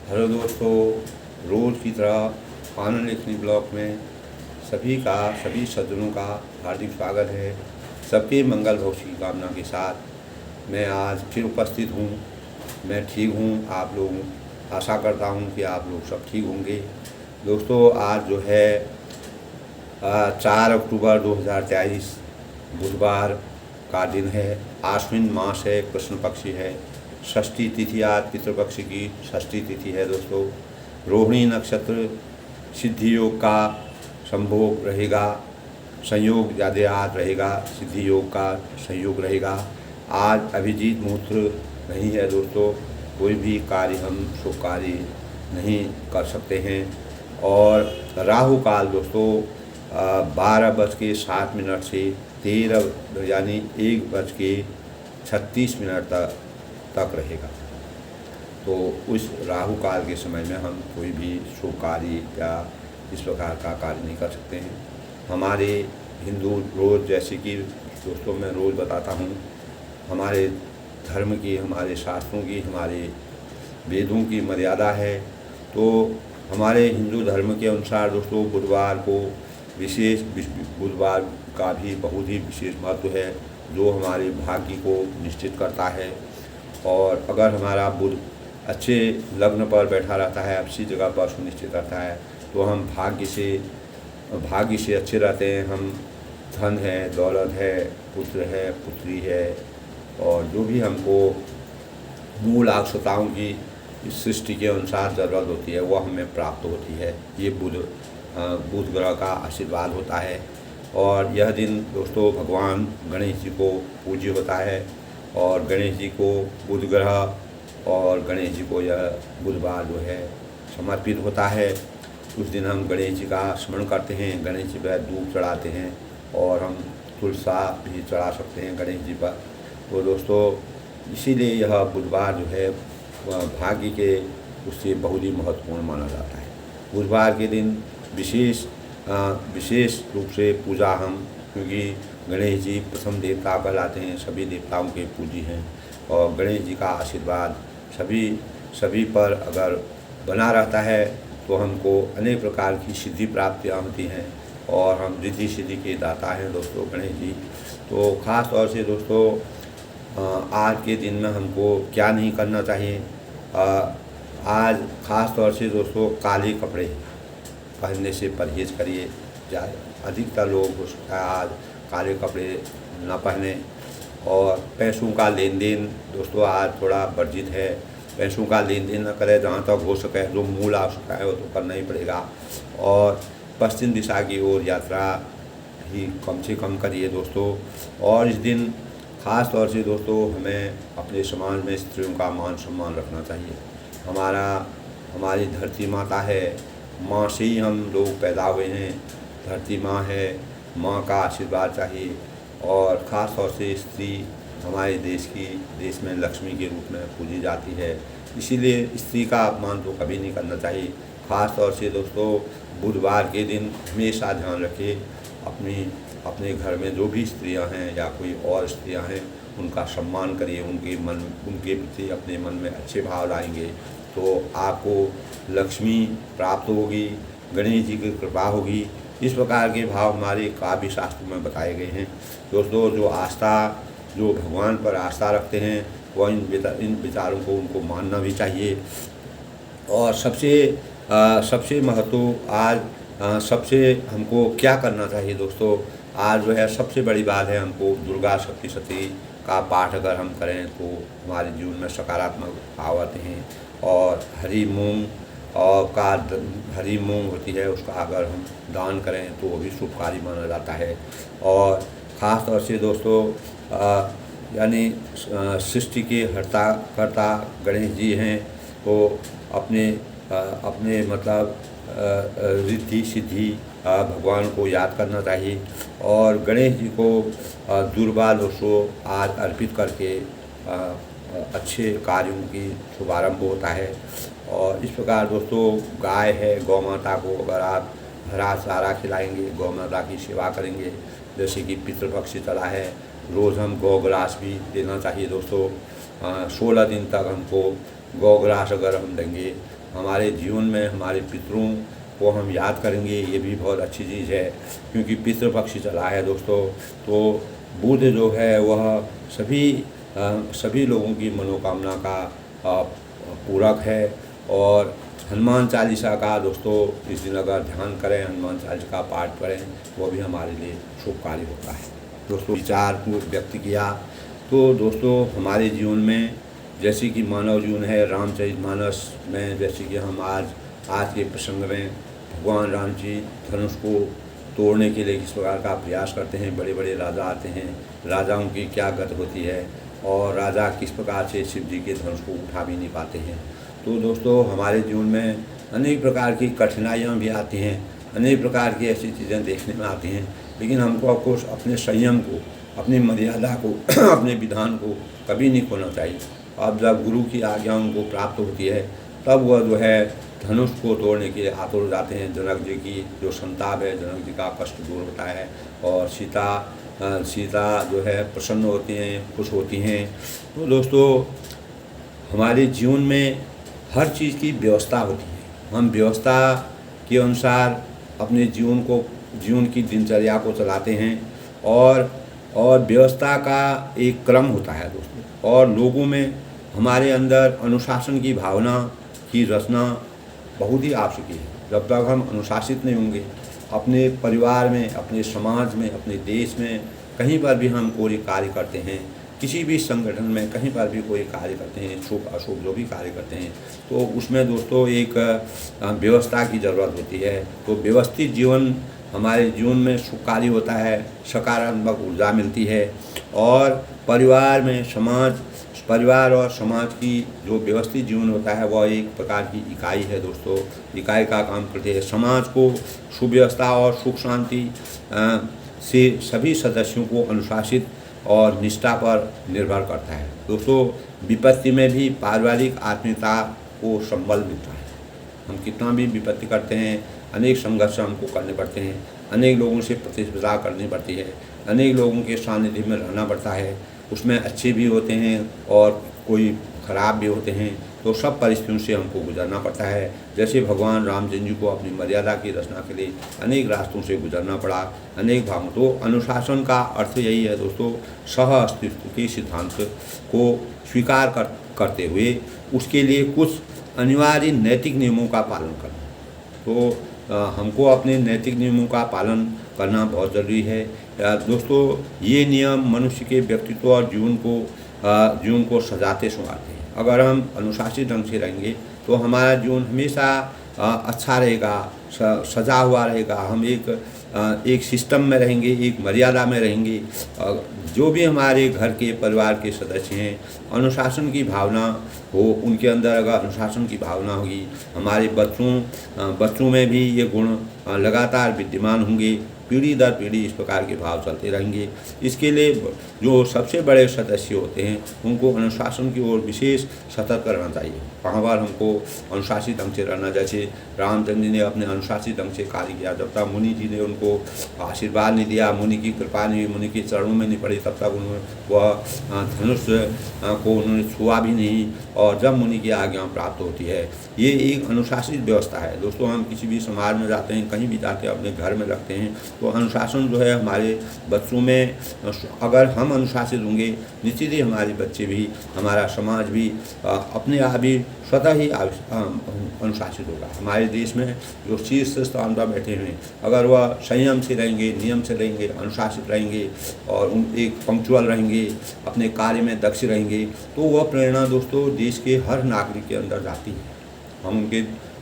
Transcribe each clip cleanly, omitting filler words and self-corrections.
Hello दोस्तों, रोज़ की तरह आनंद लेखनी ब्लॉग में सभी सज्जनों का हार्दिक स्वागत है। सबके मंगल भविष्य की कामना के साथ मैं आज फिर उपस्थित हूँ। मैं ठीक हूँ, आप लोग आशा करता हूँ कि आप लोग सब ठीक होंगे। दोस्तों, आज जो है 4 अक्टूबर 2023 बुधवार का दिन है। आश्विन मास है, कृष्ण पक्षी है, षष्ठी तिथि आज पितृपक्ष की षष्ठी तिथि है। दोस्तों, रोहिणी नक्षत्र सिद्धि योग का संभोग रहेगा, संयोग ज़्यादा आज रहेगा, सिद्धि योग का संयोग रहेगा। आज अभिजीत मुहूर्त नहीं है दोस्तों, कोई भी कार्य हम शुभ कार्य नहीं कर सकते हैं। और राहु काल दोस्तों 12:07 से 13 यानी 1:36 तक रहेगा। तो उस राहु काल के समय में हम कोई भी शुभ कार्य या इस प्रकार का कार्य नहीं कर सकते हैं। हमारे हिंदू रोज़, जैसे कि दोस्तों मैं रोज़ बताता हूँ, हमारे धर्म की, हमारे शास्त्रों की, हमारे वेदों की मर्यादा है। तो हमारे हिंदू धर्म के अनुसार दोस्तों बुधवार को बुधवार का भी बहुत ही विशेष महत्व है, जो हमारे भाग्य को निश्चित करता है। और अगर हमारा बुध अच्छे लग्न पर बैठा रहता है, अच्छी जगह पर सुनिश्चित रहता है, तो हम भाग्य से अच्छे रहते हैं। हम धन है, दौलत है, पुत्र है, पुत्री है, और जो भी हमको मूल आवश्यकताओं की इस सृष्टि के अनुसार ज़रूरत होती है वह हमें प्राप्त होती है। ये बुध ग्रह का आशीर्वाद होता है। और यह दिन दोस्तों भगवान गणेश जी को पूज्य होता है, और गणेश जी को बुध ग्रह और गणेश जी को यह बुधवार जो है समर्पित होता है। उस दिन हम गणेश जी का स्मरण करते हैं, गणेश जी पर दूध चढ़ाते हैं, और हम तुलसा भी चढ़ा सकते हैं गणेश जी पर। तो दोस्तों इसीलिए यह बुधवार जो है भाग्य के उससे बहुत ही महत्वपूर्ण माना जाता है। बुधवार के दिन विशेष रूप से पूजा हम, क्योंकि गणेश जी प्रथम देवता कहलाते हैं, सभी देवताओं के पूजी हैं, और गणेश जी का आशीर्वाद सभी पर अगर बना रहता है तो हमको अनेक प्रकार की सिद्धि प्राप्तियाँ होती हैं, और हम रिद्धि सिद्धि के दाता हैं दोस्तों गणेश जी। तो ख़ास तौर से दोस्तों आज के दिन में हमको क्या नहीं करना चाहिए। आज ख़ास तौर से दोस्तों काले कपड़े पहनने से परहेज़ करिए। अधिकतर लोग हो सकता है आज काले कपड़े ना पहने। और पैसों का लेन देन दोस्तों आज थोड़ा वर्जित है। पैसों का लेन देन न करें, जहाँ तक हो सके जो मूल आवश्यकता है वो तो करना ही पड़ेगा। और पश्चिम दिशा की ओर यात्रा भी कम से कम करिए दोस्तों। और इस दिन ख़ास तौर से दोस्तों हमें अपने समाज में स्त्रियों का मान सम्मान रखना चाहिए। हमारी धरती माता है, माँ से ही हम लोग पैदा हुए हैं। धरती माँ है, माँ का आशीर्वाद चाहिए। और ख़ास तौर से स्त्री हमारे देश में लक्ष्मी के रूप में पूजी जाती है, इसीलिए स्त्री का अपमान तो कभी नहीं करना चाहिए। ख़ास तौर से दोस्तों बुधवार के दिन हमेशा ध्यान रखिए, अपने घर में जो भी स्त्रियां हैं या कोई और स्त्रियां हैं उनका सम्मान करिए। उनके प्रति अपने मन में अच्छे भाव लाएंगे तो आपको लक्ष्मी प्राप्त होगी, गणेश जी की कृपा होगी। इस प्रकार के भाव हमारे काव्य शास्त्र में बताए गए हैं दोस्तों। जो भगवान पर आस्था रखते हैं वह इन विचारों को उनको मानना भी चाहिए। और सबसे महत्व आज सबसे हमको क्या करना चाहिए दोस्तों। आज जो है सबसे बड़ी बात है, हमको दुर्गा सप्तशती का पाठ अगर हम करें तो हमारे जीवन में सकारात्मक भाव आते हैं। और हरी मूंग होती है, उसका अगर हम दान करें तो वो भी शुभ कार्य माना जाता है। और ख़ास तौर से दोस्तों यानी सृष्टि के कर्ता गणेश जी हैं, तो अपने मतलब रिद्धि सिद्धि भगवान को याद करना चाहिए। और गणेश जी को दुर्वा दोषों आज अर्पित करके अच्छे कार्यों की शुभारंभ होता है। और इस प्रकार दोस्तों गाय है, गौ माता को अगर आप हरा चारा खिलाएंगे, गौ माता की सेवा करेंगे, जैसे कि पितृपक्ष चला है, रोज़ हम गौ ग्रास भी देना चाहिए दोस्तों। 16 दिन तक हमको गौग्रास अगर हम देंगे, हमारे जीवन में हमारे पितरों को हम याद करेंगे, ये भी बहुत अच्छी चीज़ है। क्योंकि पितृपक्ष चला है दोस्तों, तो बुध जो है वह सभी लोगों की मनोकामना का पूरक है। और हनुमान चालीसा का दोस्तों इस दिन अगर ध्यान करें, हनुमान चालीसा का पाठ करें, वो भी हमारे लिए शुभकारी होता है। दोस्तों विचार को व्यक्त किया तो दोस्तों हमारे जीवन में जैसे कि मानव जीवन है, रामचरितमानस में जैसे कि हम आज के प्रसंग में भगवान राम जी धनुष को तोड़ने के लिए किस प्रकार का प्रयास करते हैं। बड़े बड़े राजा आते हैं, राजाओं की क्या गत होती है और राजा किस प्रकार से शिव जी के धनुष को उठा भी नहीं पाते हैं। तो दोस्तों हमारे जीवन में अनेक प्रकार की कठिनाइयाँ भी आती हैं, अनेक प्रकार की ऐसी चीज़ें देखने में आती हैं, लेकिन हमको आपको अपने संयम को, अपनी मर्यादा को अपने विधान को कभी नहीं खोना चाहिए। अब जब गुरु की आज्ञा उनको प्राप्त होती है तब वह जो है धनुष को तोड़ने के लिए आतुर हो जाते हैं। जनक जी की जो संताप है, जनक जी का कष्ट दूर होता है और सीता जो है प्रसन्न होती हैं, खुश होती हैं। तो दोस्तों हमारे जीवन में हर चीज़ की व्यवस्था होती है। हम व्यवस्था के अनुसार अपने जीवन की दिनचर्या को चलाते हैं और व्यवस्था का एक क्रम होता है दोस्तों। और लोगों में हमारे अंदर अनुशासन की भावना की रचना बहुत ही आवश्यक है। जब तक हम अनुशासित नहीं होंगे अपने परिवार में, अपने समाज में, अपने देश में, कहीं पर भी हम कोई कार्य करते हैं, किसी भी संगठन में कहीं पर भी कोई कार्य करते हैं, शुभ अशुभ जो भी कार्य करते हैं, तो उसमें दोस्तों एक व्यवस्था की ज़रूरत होती है। तो व्यवस्थित जीवन हमारे जीवन में सुखकारी होता है, सकारात्मक ऊर्जा मिलती है और परिवार और समाज की जो व्यवस्थित जीवन होता है वह एक प्रकार की इकाई है दोस्तों, इकाई का काम करते हैं। समाज को सुव्यवस्था और सुख शांति से सभी सदस्यों को अनुशासित और निष्ठा पर निर्भर करता है दोस्तों। विपत्ति में भी पारिवारिक आत्मीयता को संबल मिलता है। हम कितना भी विपत्ति करते हैं, अनेक संघर्ष हमको करने पड़ते हैं, अनेक लोगों से प्रतिस्पर्धा करनी पड़ती है, अनेक लोगों के सानिध्य में रहना पड़ता है। उसमें अच्छे भी होते हैं और कोई खराब भी होते हैं। तो सब परिस्थितियों से हमको गुजरना पड़ता है। जैसे भगवान रामचंद्र जी को अपनी मर्यादा की रचना के लिए अनेक रास्तों से गुजरना पड़ा, अनेक भागों। तो अनुशासन का अर्थ यही है दोस्तों, सह अस्तित्व के सिद्धांत को स्वीकार करते हुए उसके लिए कुछ अनिवार्य नैतिक नियमों का पालन करना। तो हमको अपने नैतिक नियमों का पालन करना बहुत ज़रूरी है दोस्तों। ये नियम मनुष्य के व्यक्तित्व और जीवन को सजाते संवारते हैं। अगर हम अनुशासित ढंग से रहेंगे तो हमारा जीवन हमेशा अच्छा रहेगा, सजा हुआ रहेगा। हम एक सिस्टम में रहेंगे, एक मर्यादा में रहेंगे। जो भी हमारे घर के परिवार के सदस्य हैं, अनुशासन की भावना हो, उनके अंदर अगर अनुशासन की भावना होगी, हमारे बच्चों में भी ये गुण लगातार विद्यमान होंगे। पीढ़ी दर पीढ़ी इस प्रकार के भाव चलते रहेंगे। इसके लिए जो सबसे बड़े सदस्य होते हैं उनको अनुशासन की ओर विशेष सतर्क रहना चाहिए। कहाँ बार हमको अनुशासित ढंग से रहना, जैसे रामचंद्र जी ने अपने अनुशासित ढंग से कार्य किया। जब तक मुनि जी ने उनको आशीर्वाद नहीं दिया, मुनि की कृपा नहीं, मुनि के चरणों में नहीं पड़ी, तब तक वह धनुष को उन्होंने छुआ भी नहीं। और जब मुनि की आज्ञा प्राप्त होती है, ये एक अनुशासित व्यवस्था है दोस्तों। हम किसी भी समाज में जाते हैं, कहीं भी जाते हैं, अपने घर में रखते हैं, तो अनुशासन जो है हमारे बच्चों में, अगर हम अनुशासित होंगे निश्चित ही हमारे बच्चे भी, हमारा समाज भी अपने आप ही स्वतः ही अनुशासित होगा। हमारे देश में जो शीर्ष स्थान पर बैठे हुए हैं, अगर वह संयम से रहेंगे, नियम से रहेंगे, अनुशासित रहेंगे और एक पंक्चुअल रहेंगे, अपने कार्य में दक्ष रहेंगे, तो वह प्रेरणा दोस्तों देश के हर नागरिक के अंदर जाती है। हम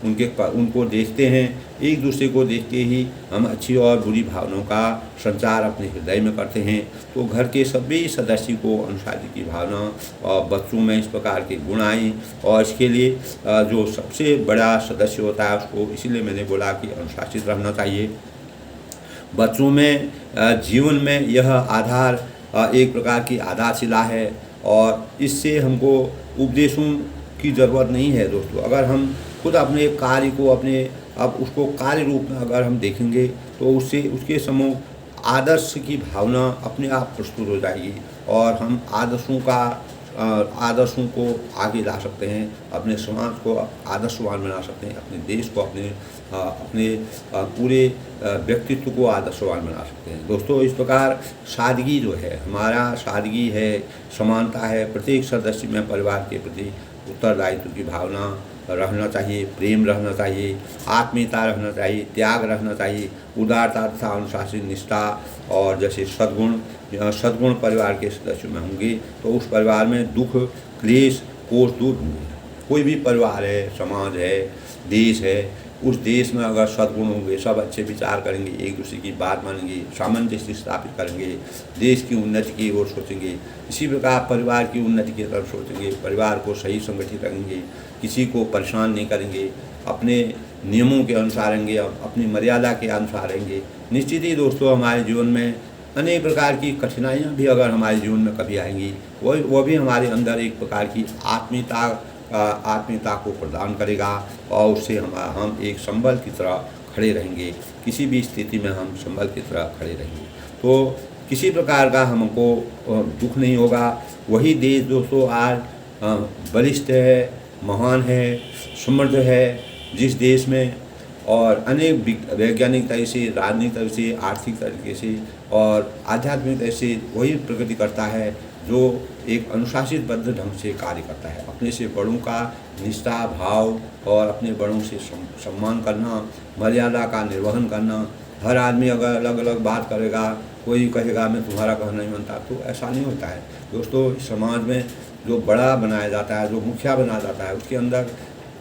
उनको देखते हैं, एक दूसरे को देख के ही हम अच्छी और बुरी भावनाओं का संचार अपने हृदय में करते हैं। तो घर के सभी सदस्य को अनुशासन की भावना और बच्चों में इस प्रकार के गुण आए। और इसके लिए जो सबसे बड़ा सदस्य होता है उसको, इसीलिए मैंने बोला कि अनुशासित रहना चाहिए। बच्चों में जीवन में यह आधार एक प्रकार की आधारशिला है और इससे हमको उपदेशों की ज़रूरत नहीं है दोस्तों। अगर हम खुद अपने कार्य को अब उसको कार्य रूप में अगर हम देखेंगे तो उसके समूह आदर्श की भावना अपने आप प्रस्तुत हो जाएगी और हम आदर्शों का आदर्शों को आगे ला सकते हैं, अपने समाज को आदर्शवान बना सकते हैं, अपने देश को, अपने पूरे व्यक्तित्व को आदर्शवान बना सकते हैं। दोस्तों, इस प्रकार सादगी जो है, हमारा सादगी है, समानता है, प्रत्येक सदस्य में परिवार के प्रति उत्तरदायित्व की भावना रहना चाहिए, प्रेम रहना चाहिए, आत्मीयता रहना चाहिए, त्याग रहना चाहिए, उदारता तथा अनुशासन, निष्ठा और जैसे सद्गुण परिवार के सदस्यों में होंगे तो उस परिवार में दुख, क्लेश, कोष दूर होंगे। कोई भी परिवार है, समाज है, देश है, उस देश में अगर सद्गुण होंगे, सब अच्छे विचार करेंगे, एक दूसरे की बात मानेंगे, सामंजस्य स्थापित करेंगे, देश की उन्नति की ओर सोचेंगे, इसी प्रकार परिवार की उन्नति की तरफ सोचेंगे, परिवार को सही संगठित रखेंगे, किसी को परेशान नहीं करेंगे, अपने नियमों के अनुसार रहेंगे, अपनी मर्यादा के अनुसार रहेंगे, निश्चित ही दोस्तों हमारे जीवन में अनेक प्रकार की कठिनाइयाँ भी अगर हमारे जीवन में कभी आएंगी, वो भी हमारे अंदर एक प्रकार की आत्मीयता को प्रदान करेगा और उससे हम एक संबल की तरह खड़े रहेंगे, किसी भी स्थिति में हम संबल की तरह खड़े रहेंगे। तो किसी प्रकार का हमको दुख नहीं होगा। वही देश दोस्तों आज बलिष्ठ है, महान है, समृद्ध है, जिस देश में और अनेक वैज्ञानिक तरह से, राजनीतिक तरह से, आर्थिक तरीके से और आध्यात्मिक तरह से वही प्रगति करता है जो एक अनुशासित बद्ध ढंग से कार्य करता है। अपने से बड़ों का निष्ठा भाव और अपने बड़ों से सम्मान करना, मर्यादा का निर्वहन करना। हर आदमी अगर अलग अलग बात करेगा, कोई कहेगा मैं तुम्हारा कहना नहीं मानता, तो ऐसा नहीं होता है दोस्तों। समाज में जो बड़ा बनाया जाता है, जो मुखिया बनाया जाता है, उसके अंदर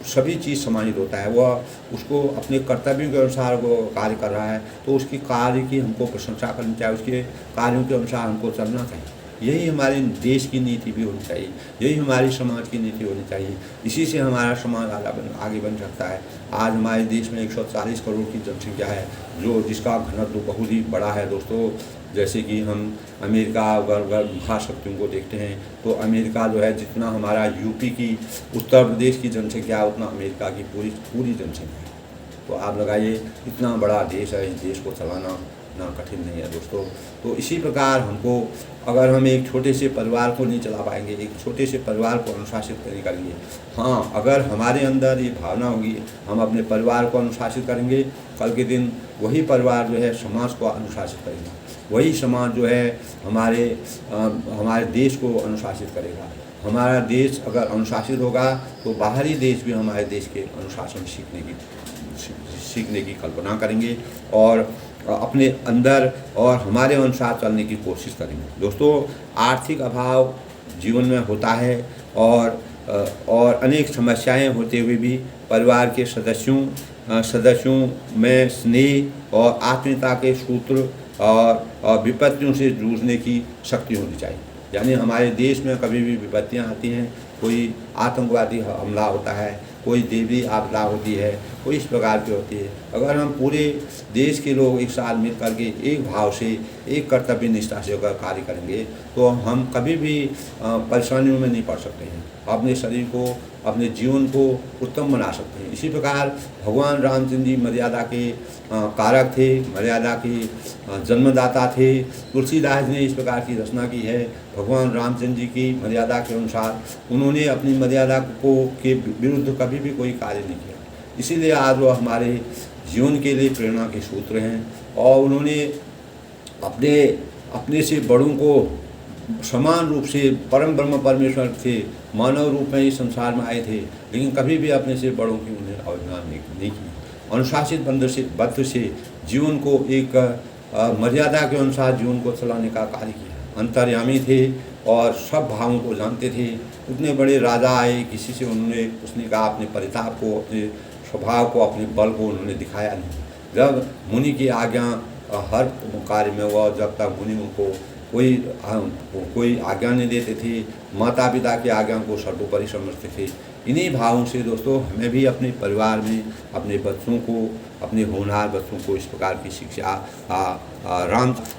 सभी चीज़ समाहित होता है। वह उसको अपने कर्तव्यों के अनुसार वो कार्य कर रहा है तो उसकी कार्य की हमको प्रशंसा करनी चाहिए, उसके कार्यों के अनुसार हमको चलना चाहिए। यही हमारे देश की नीति भी होनी चाहिए, यही हमारी समाज की नीति होनी चाहिए। इसी से हमारा समाज आगे बन सकता है। आज हमारे देश में 140 करोड़ की जनसंख्या है, जिसका घनत्व बहुत ही बड़ा है दोस्तों। जैसे कि हम अमेरिका अगर महाशक्तियों को देखते हैं तो अमेरिका जो है, जितना हमारा यूपी की, उत्तर प्रदेश की जनसंख्या है, उतना अमेरिका की पूरी जनसंख्या है। तो आप लगाइए, इतना बड़ा देश है, इस देश को चलाना ना कठिन नहीं है दोस्तों। तो इसी प्रकार हमको, अगर हम एक छोटे से परिवार को नहीं चला पाएंगे, एक छोटे से परिवार को अनुशासित नहीं करेंगे, हाँ, अगर हमारे अंदर ये भावना होगी, हम अपने परिवार को अनुशासित करेंगे, कल के दिन वही परिवार जो है समाज को अनुशासित करेगा, वही समाज जो है हमारे देश को अनुशासित करेगा। हमारा देश अगर अनुशासित होगा तो बाहरी देश भी हमारे देश के अनुशासन सीखने की कल्पना करेंगे और अपने अंदर और हमारे अनुसार चलने की कोशिश करेंगे। दोस्तों, आर्थिक अभाव जीवन में होता है और अनेक समस्याएं होते हुए भी परिवार के सदस्यों में स्नेह और आत्मीयता के सूत्र और विपत्तियों से जूझने की शक्ति होनी चाहिए। यानी हमारे देश में कभी भी विपत्तियां आती हैं, कोई आतंकवादी हमला होता है, कोई देवी आपदा होती है, कोई इस प्रकार की होती है, अगर हम पूरे देश के लोग एक साथ मिल करके एक भाव से, एक कर्तव्य निष्ठा से अगर कार्य करेंगे तो हम कभी भी परेशानियों में नहीं पड़ सकते हैं। अपने शरीर को, अपने जीवन को उत्तम बना सकते हैं। इसी प्रकार भगवान रामचंद्र जी मर्यादा के कारक थे, मर्यादा के जन्मदाता थे। तुलसीदास ने इस प्रकार की रचना की है। भगवान रामचंद्र जी की मर्यादा के अनुसार उन्होंने अपनी मर्यादा के विरुद्ध कभी भी कोई कार्य नहीं किया। इसीलिए आज वो हमारे जीवन के लिए प्रेरणा के सूत्र हैं और उन्होंने अपने से बड़ों को समान रूप से, परम ब्रह्म परमेश्वर थे, मानव रूप में इस संसार में आए थे, लेकिन कभी भी अपने से बड़ों की उन्हें अवहेलना नहीं की। अनुशासित बद्ध से जीवन को एक मर्यादा के अनुसार जीवन को चलाने का कार्य किया। अंतर्यामी थे और सब भावों को जानते थे। उतने बड़े राजा आए, किसी से उसने कहा अपने परिताप को, अपने स्वभाव को, अपने बल को उन्होंने दिखाया नहीं। जब मुनि की आज्ञा हर कार्य में हुआ, जब तक मुनि उनको कोई आज्ञा नहीं देते थे, माता पिता की आज्ञा को सर्वोपरि समझते थे। इन्हीं भावों से दोस्तों हमें भी अपने परिवार में अपने बच्चों को, अपने होनहार बच्चों को इस प्रकार की शिक्षा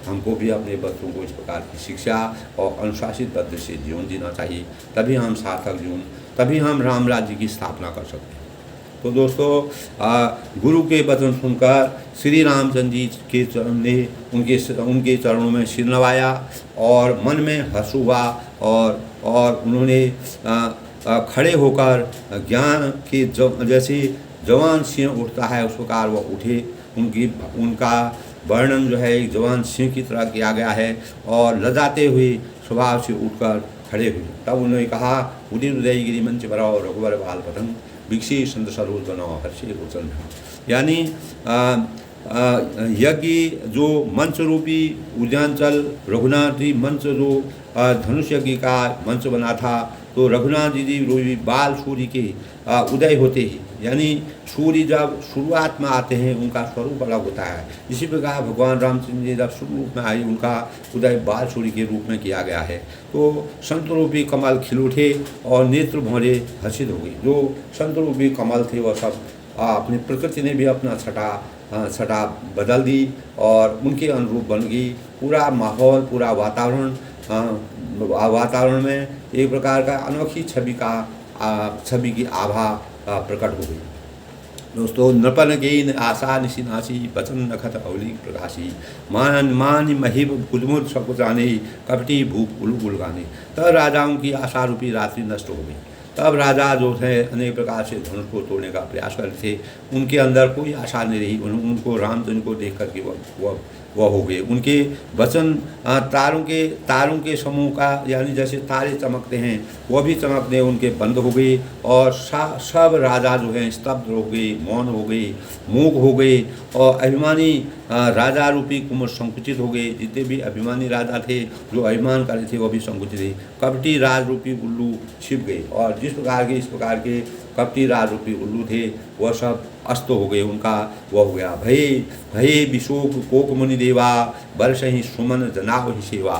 हमको भी अपने बच्चों को इस प्रकार की शिक्षा और अनुशासित बद्ध से जीवन जीना चाहिए। तभी हम सार्थक जीवन, तभी हम राम राज्य की स्थापना कर सकते हैं। तो दोस्तों, गुरु के वचन सुनकर श्री रामचंद्र जी के चरण ने उनके चरणों में सिर नवाया और मन में हर्ष हुआ और उन्होंने खड़े होकर ज्ञान के जैसे जवान सिंह उठता है उस प्रकार वह उठे। उनका वर्णन जो है एक जवान सिंह की तरह किया गया है और लजाते हुए स्वभाव से उठकर खड़े हुए। तब उन्होंने कहा, उदित उदयगिरी मंच बराओ रघुवर बाल पतंग विकसी संत सरोज बनाओ हर्षे गोचन। यानी यज्ञ जो मंच रूपी उद्यानचल रघुनाथ जी मंच जो धनुष यज्ञ का मंच बना था, तो रघुनाथ जी रूपी बाल सूर्य के उदय होते ही, यानी सूर्य जब शुरुआत में आते हैं उनका स्वरूप अलग होता है। इसी प्रकार भगवान रामचंद्र जी जब शुरू रूप में आए उनका उदय बाल सूर्य के रूप में किया गया है। तो संत रूपी कमल खिल उठे और नेत्र भौरे हर्षित हो गई। जो संत रूपी कमल थे वह सब अपनी प्रकृति ने भी अपना छटा बदल दी और उनके अनुरूप बन गई। पूरा माहौल, पूरा वातावरण में एक प्रकार का अनोखी छवि की आभा प्रकट हो गई। दोस्तों, नृपन गेन आशा निशिनाशी बचन नखत अवली प्रकाशी मान महिब कुदमुद सकुचाने कपटी भूप उलू गाने। तब राजाओं की आशा रूपी रात्रि नष्ट हो गई। तब राजा जो है अनेक प्रकार से धनुष को तोड़ने का प्रयास कर रहे थे, उनके अंदर कोई आशा नहीं रही। उनको रामचंद्र को देख करके वह हो गए। उनके वचन तारों के समूह का, यानी जैसे तारे चमकते हैं वह भी चमकने उनके बंद हो गए और सब राजा जो हैं स्तब्ध हो गए, मौन हो गए, मूक हो गए और अभिमानी राजा रूपी कुमुद संकुचित हो गए। जितने भी अभिमानी राजा थे जो अभिमान कर रहे थे वह भी संकुचित थे। कपटी राज रूपी उल्लू छिप गए और इस प्रकार के कपटी राज रूपी उल्लू थे वह सब अस्त हो गए। उनका वह हो गया भये विशोक कोक मुनि देवा बरसहि सुमन जनाव ही सेवा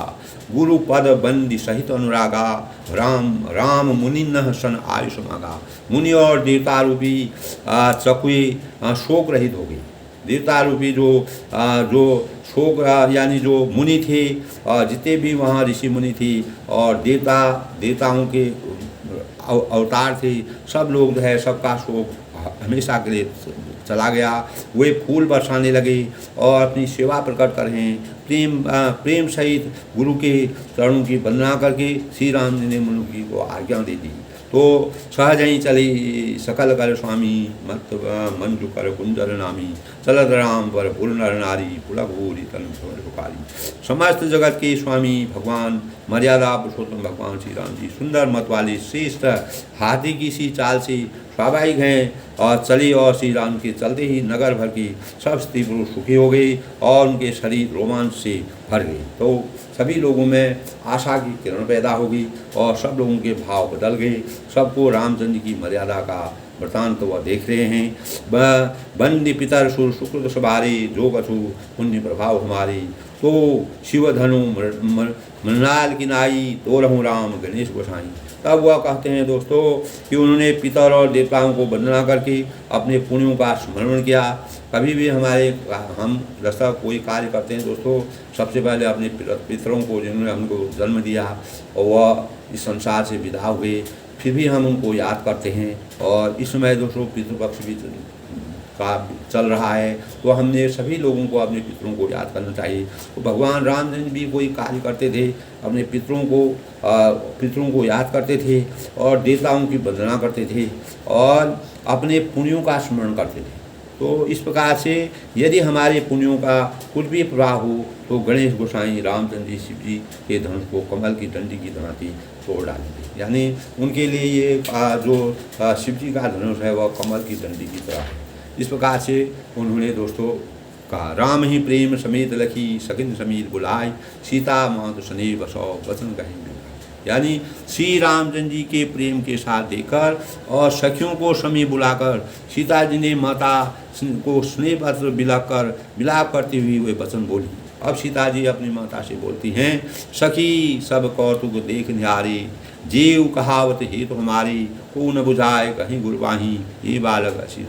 गुरु पद बंदी सहित अनुरागा राम मुनि न सन आयुष मागा। मुनि और देवता रूपी चकुए शोक रहित हो गई। देवता रूपी जो शोक यानी जो मुनि थे, जितने भी वहाँ ऋषि मुनि थी और देवताओं के अवतार थे, सब लोग जो है सबका शोक हमेशा के लिए चला गया। वे फूल बरसाने लगे और अपनी सेवा प्रकट कर रहे हैं। प्रेम सहित गुरु के चरणों की वंदना करके श्री राम जी ने मुनि को आज्ञा दे दी। तो सहज ही चली सकल कर स्वामी मत मंजु कर कुंजर नामी चलत राम पर भूल नर नारी पुलक भूरी तन पुकारी। समस्त जगत के स्वामी भगवान मर्यादा पुरुषोत्तम भगवान श्री राम जी सुंदर मत वाली श्रेष्ठ हाथी की सी चाल से स्वाभाविक हैं और चली और श्री राम के चलते ही नगर भर की सब स्त्री पुरुष सुखी हो गई और उनके शरीर रोमांच से भर गए। तो सभी लोगों में आशा की किरण पैदा होगी और सब लोगों के भाव बदल गए। सबको रामचंद्र की मर्यादा का वृतांत तो वह देख रहे हैं। बंदी पितर सुर शुक्र सवारी जो कछु पुण्य प्रभाव हमारी तो शिव धनु मृणाल की नाई तो रहूँ राम गणेश गोसाई। तब वह कहते हैं दोस्तों कि उन्होंने पितर और देवताओं को वंदना करके अपने पुण्यों का स्मरण किया। कभी भी हम जैसा कोई कार्य करते हैं दोस्तों, सबसे पहले अपने पितरों को जिन्होंने हमको जन्म दिया और वह इस संसार से विदा हुए, फिर भी हम उनको याद करते हैं। और इस समय दोस्तों पितृपक्ष भी का चल रहा है, तो हमने सभी लोगों को अपने पितरों को याद करना चाहिए। तो भगवान रामचंद्र भी कोई कार्य करते थे, अपने पितरों को याद करते थे और देवताओं की वंदना करते थे और अपने पुण्यों का स्मरण करते थे। तो इस प्रकार से यदि हमारे पुण्यों का कुछ भी प्रभाव हो तो गणेश गोसाई रामचंद्र जी शिव जी के धनुष को कमल की डंडी की भांति तोड़ डालेंगे। यानी उनके लिए ये जो शिव जी का धनुष है वह कमल की डंडी की तरह है। इस प्रकार से उन्होंने दोस्तों कहा, राम ही प्रेम समेत लखी सकिन समीर बुलाए सीता मात सने बसौ वचन कहीं। यानी श्री रामचंद्र जी के प्रेम के साथ देकर और सखियों को समीप बुलाकर सीता जी ने माता को स्नेह पत्र विलाप करती हुई वे वचन बोली। अब सीता जी अपनी माता से बोलती हैं, सखी सब कौतुक देख निहारी जीव कहावत हेतु हमारी को न बुझाए कहीं गुरबाही, ये बालक असी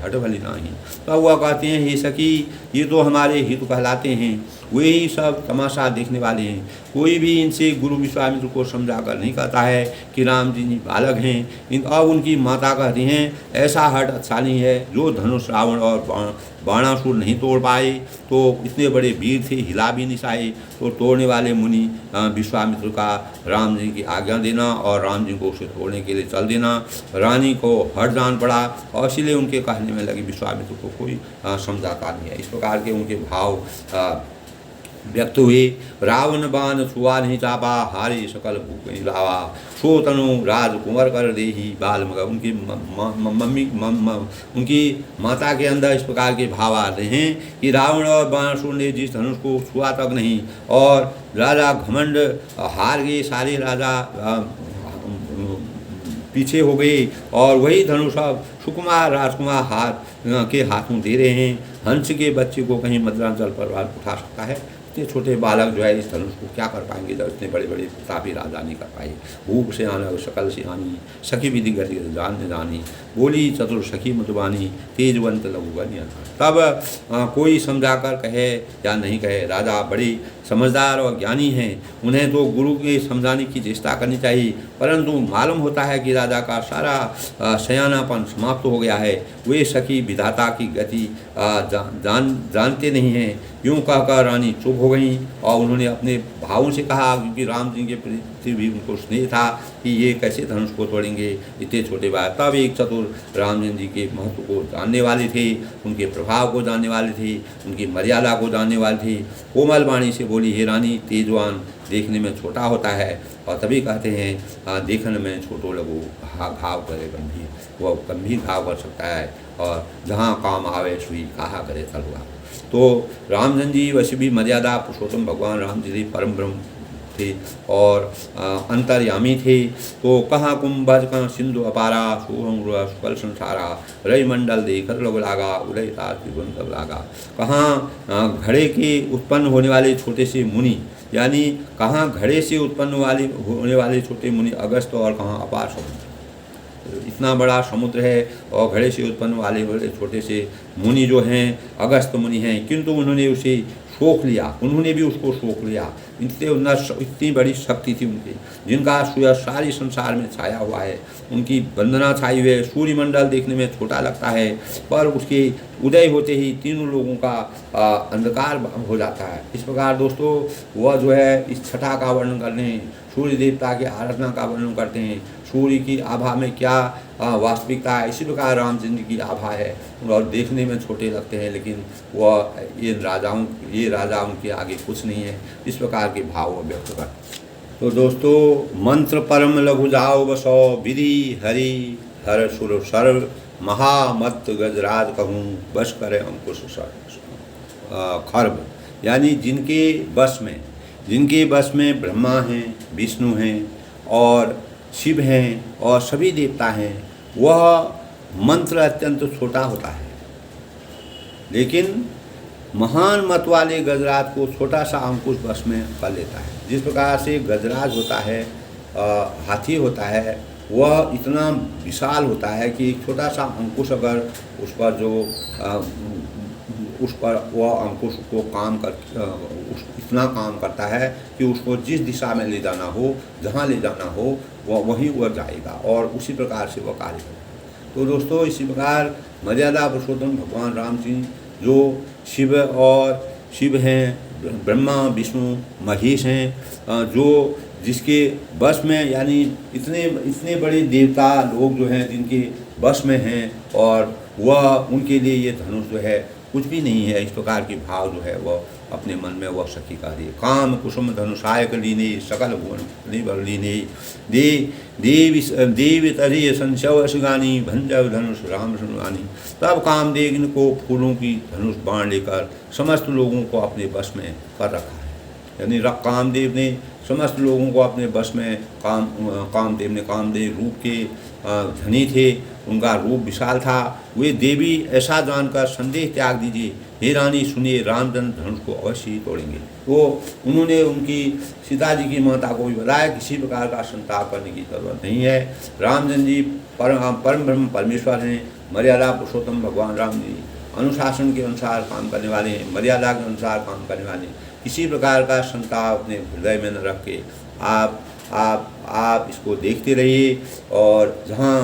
हट भली नाही। तो वह कहते हैं, हे सखी, ये तो हमारे हित कहलाते हैं, वे ही सब तमाशा देखने वाले हैं। कोई भी इनसे गुरु विश्वामित्र को समझाकर नहीं कहता है कि राम जी बालक हैं। अब उनकी माता कहती हैं, ऐसा हट अच्छा नहीं है, जो धनुष रावण और बाणासुर नहीं तोड़ पाए, तो इतने बड़े वीर थे, हिला भी नहीं सके, तो तोड़ने वाले मुनि विश्वामित्र का राम जी की आज्ञा देना और राम जी को उसे तोड़ने के लिए चल देना। रानी को हट जान पड़ा और इसलिए उनके कहने में लगी विश्वामित्र को कोई समझाता नहीं है। इस प्रकार के उनके भाव व्यक्त हुए। रावण बाण छुआ नहीं चापा, हारे सकल भूख नहीं लावा, सो तनु राजकुंवर कर देही बाल मगा। उनकी उनकी माता के अंदर इस प्रकार के भाव आते हैं कि रावण और बाणासुर ने जिस धनुष को छुआ तक नहीं, और राजा घमंड हार गए, सारे राजा पीछे हो गए, और वही धनुष अब सुकुमार राजकुमार हाथ के हाथों दे रहे हैं। हंस के बच्चे को कहीं मध्यरांचल पर उठा सकता है, इतने छोटे बालक जो है इस धनुष को क्या कर पाएंगे जब इतने बड़े बड़े प्रतापी राजा नहीं कर पाए। भूप से आना सकल से आनी, सखी विधि गति जान जानी, बोली चतुर सखी मधुबानी, तेजवंत लघुबन। तब कोई समझाकर कहे या नहीं कहे, राजा बड़ी समझदार और ज्ञानी हैं, उन्हें तो गुरु के समझाने की चेष्टा करनी चाहिए, परंतु मालूम होता है कि राजा का सारा सयानापन समाप्त हो गया है। वे सखी विधाता की गति जानते नहीं हैं। यूँ कहकर रानी चुप हो गई और उन्होंने अपने भावों से कहा, क्योंकि राम जी के प्रति भी उनको स्नेह था कि ये कैसे धनुष को तोड़ेंगे इतने छोटे बात। तब एक चतुर रामचंद्र जी के महत्व को जानने वाले थे, उनके प्रभाव को जानने वाले थे, उनकी मर्यादा को जानने वाले थे। कोमल वाणी से बोली, हे रानी, तेजवान देखने में छोटा होता है, और तभी कहते हैं देखने में छोटो लगो घाव करे गंभीर। वह गंभीर घाव कर सकता है, और जहाँ काम आवे सुई कहा करे तलवा। तो रामचंद्र जी वैसे भी मर्यादा पुरुषोत्तम भगवान राम जी परम ब्रह्म थे और अंतर्यामी थे। तो कहाँ कुंभज कहाँ सिंधु अपारा, सोहम सुकल संसारा, रई मंडल देखकर लग लागा, उदय त्रिभुवन तब लागा। कहाँ घड़े के उत्पन्न होने वाले छोटे से मुनि, यानी कहाँ घड़े से उत्पन्न होने वाले छोटे मुनि अगस्त, और कहाँ अपार समुद्र। इतना बड़ा समुद्र है और घड़े से उत्पन्न वाले बड़े छोटे से मुनि जो हैं अगस्त मुनि हैं, किंतु उन्होंने उसे सोख लिया, उन्होंने भी उसको सोख लिया। इतनी बड़ी शक्ति थी उनकी, जिनका सूर्य सारे संसार में छाया हुआ है, उनकी वंदना छाई हुई है। सूर्यमंडल देखने में छोटा लगता है, पर उसके उदय होते ही तीनों लोगों का अंधकार हो जाता है। इस प्रकार दोस्तों वह जो है इस छठा का वर्णन करते हैं, सूर्य देवता की आराधना का वर्णन करते हैं, सूर्य की आभा में क्या वास्तविकता है। इसी प्रकार रामचंद्र की आभा है, और देखने में छोटे लगते हैं, लेकिन वह ये राजाओं के आगे कुछ नहीं है। इस प्रकार के भाव व्यक्त करते। तो दोस्तों मंत्र परम लघु जाओ बसो, विधि हरि हर सुर सर्व, महामत गजराज कहूँ बस करे अंकुश खर्ब। यानी जिनके बस में ब्रह्मा हैं, विष्णु हैं और शिव हैं और सभी देवता हैं, वह मंत्र अत्यंत छोटा होता है, लेकिन महान मत वाले गजराज को छोटा सा अंकुश बस में कर लेता है। जिस प्रकार से गजराज होता है, हाथी होता है, वह इतना विशाल होता है कि एक छोटा सा अंकुश अगर उस पर वह अंकुश को इतना काम करता है कि उसको जिस दिशा में ले जाना हो, जहाँ ले जाना हो, वहीं वह जाएगा और उसी प्रकार से वह कार्य करेगा। तो दोस्तों इसी प्रकार मर्यादा पुरुषोत्तम भगवान राम जी जो शिव हैं, ब्रह्मा विष्णु महेश हैं, जो जिसके बस में, यानी इतने बड़े देवता लोग जो हैं जिनके बस में हैं, और वह उनके लिए ये धनुष जो है कुछ भी नहीं है। इस प्रकार के भाव जो है वह अपने मन में वह सखी कह रही है। काम कुसुम धनुषायक लीने सकल भुवन लीने देवी तरीय संशव सुगानी भंजव धनुष राम सुनानी। तब कामदेव को फूलों की धनुष बाण लेकर समस्त लोगों को अपने बस में कर रखा है। यानी कामदेव ने समस्त लोगों को अपने बस में कामदेव रूप के धनी थे, उनका रूप विशाल था। वे देवी ऐसा जानकर संदेह त्याग दीजिए, हे रानी सुनिए, रामचंद्र धनुष को अवश्य ही तोड़ेंगे। तो उन्होंने उनकी सीता जी की माता को भी बताया किसी प्रकार का संताप करने की जरूरत नहीं है। रामचंद्र जी परम ब्रह्म परमेश्वर हैं, मर्यादा पुरुषोत्तम भगवान राम जी अनुशासन के अनुसार काम करने वाले हैं, मर्यादा के अनुसार काम करने वाले हैं। किसी प्रकार का संताप अपने हृदय में न रख के आप इसको देखते रहिए। और जहाँ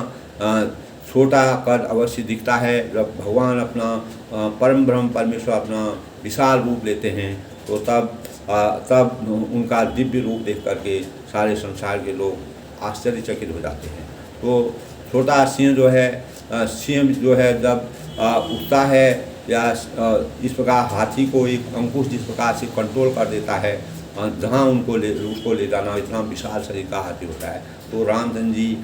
छोटा कद अवश्य दिखता है, जब भगवान अपना परम ब्रह्म परमेश्वर अपना विशाल रूप लेते हैं तो तब उनका दिव्य रूप देख करके सारे संसार के लोग आश्चर्यचकित हो जाते हैं। तो छोटा सिंह जो है जब उठता है या इस प्रकार हाथी को एक अंकुश जिस प्रकार से कंट्रोल कर देता है, जहाँ उसको ले जाना, इतना विशाल शरीर का हाथी होता है। तो रामचंद्र जी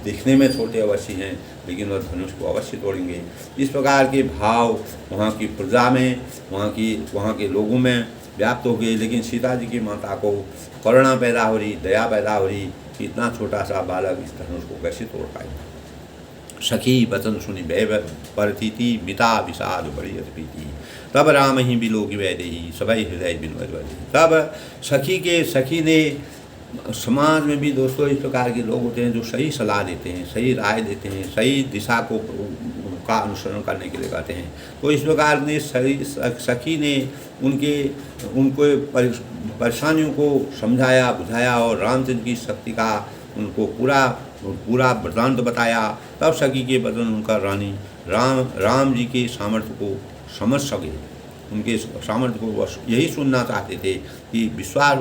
दिखने में छोटे अवश्य हैं, लेकिन वह धनुष को अवश्य तोड़ेंगे। इस प्रकार के भाव वहाँ की प्रजा में, वहाँ के लोगों में व्याप्त हो गए। लेकिन सीता जी की माता को करुणा पैदा हो रही, दया पैदा हो रही कि इतना छोटा सा बालक इस धनुष को कैसे तोड़ पाए। सखी वचन सुनि भय परतीति, मिता विषाद बड़ी प्रीति, तब राम ही बिलोकी वैदेही, सभई हृदय बिनवरी। तब सखी ने, समाज में भी दोस्तों इस प्रकार के लोग होते हैं जो सही सलाह देते हैं, सही राय देते हैं, सही दिशा का अनुसरण करने के लिए कहते हैं। तो इस प्रकार ने सखी ने उनको परेशानियों को समझाया बुझाया और रामचंद्र की शक्ति का उनको पूरा वृत्तांत बताया। तब सखी के बदन उनका रानी राम जी के सामर्थ्य को समझ सके, उनके सामर्थ्य को बस यही सुनना चाहते थे कि विश्वास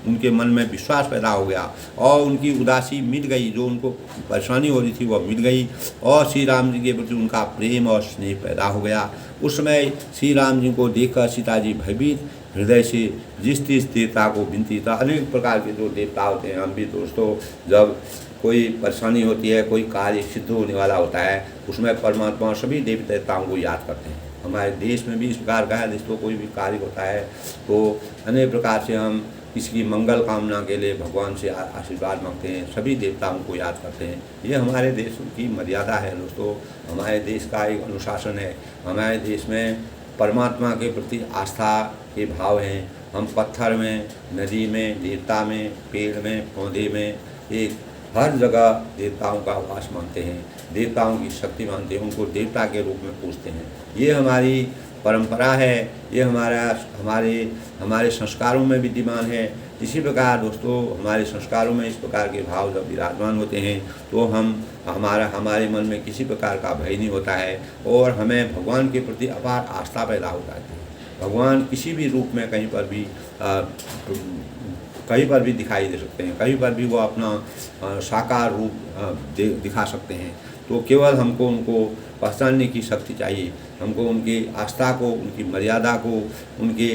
उनके मन में विश्वास पैदा हो गया और उनकी उदासी मिट गई, जो उनको परेशानी हो रही थी वह मिट गई और श्री राम जी के प्रति उनका प्रेम और स्नेह पैदा हो गया। उस समय श्री राम जी को देखकर सीता जी भयभीत हृदय से जिस देवता को विनती था, अनेक प्रकार के जो देवता होते हैं, हम भी दोस्तों जब कोई परेशानी होती है, कोई कार्य सिद्ध होने वाला होता है, उसमें परमात्मा सभी देवी देवताओं को याद करते हैं। हमारे देश में भी इस प्रकार का है, दोस्तों कोई भी कार्य होता है तो अनेक प्रकार से हम किसी की मंगल कामना के लिए भगवान से आशीर्वाद मांगते हैं, सभी देवताओं को याद करते हैं। ये हमारे देश की मर्यादा है दोस्तों, हमारे देश का एक अनुशासन है। हमारे देश में परमात्मा के प्रति आस्था के भाव हैं। हम पत्थर में, नदी में, देवता में, पेड़ में, पौधे में, एक हर जगह देवताओं का वास मानते हैं, देवताओं की शक्ति मानते हैं, उनको देवता के रूप में पूजते हैं। ये हमारी परंपरा है, ये हमारे संस्कारों में विद्यमान है। इसी प्रकार दोस्तों हमारे संस्कारों में इस प्रकार के भाव जब विराजमान होते हैं तो हमारे मन में किसी प्रकार का भय नहीं होता है और हमें भगवान के प्रति अपार आस्था पैदा हो जाती है। भगवान किसी भी रूप में कहीं पर भी दिखाई दे सकते हैं, कहीं पर भी वो अपना साकार रूप दिखा सकते हैं। तो केवल हमको उनको पहचानने की शक्ति चाहिए, हमको उनकी आस्था को, उनकी मर्यादा को, उनके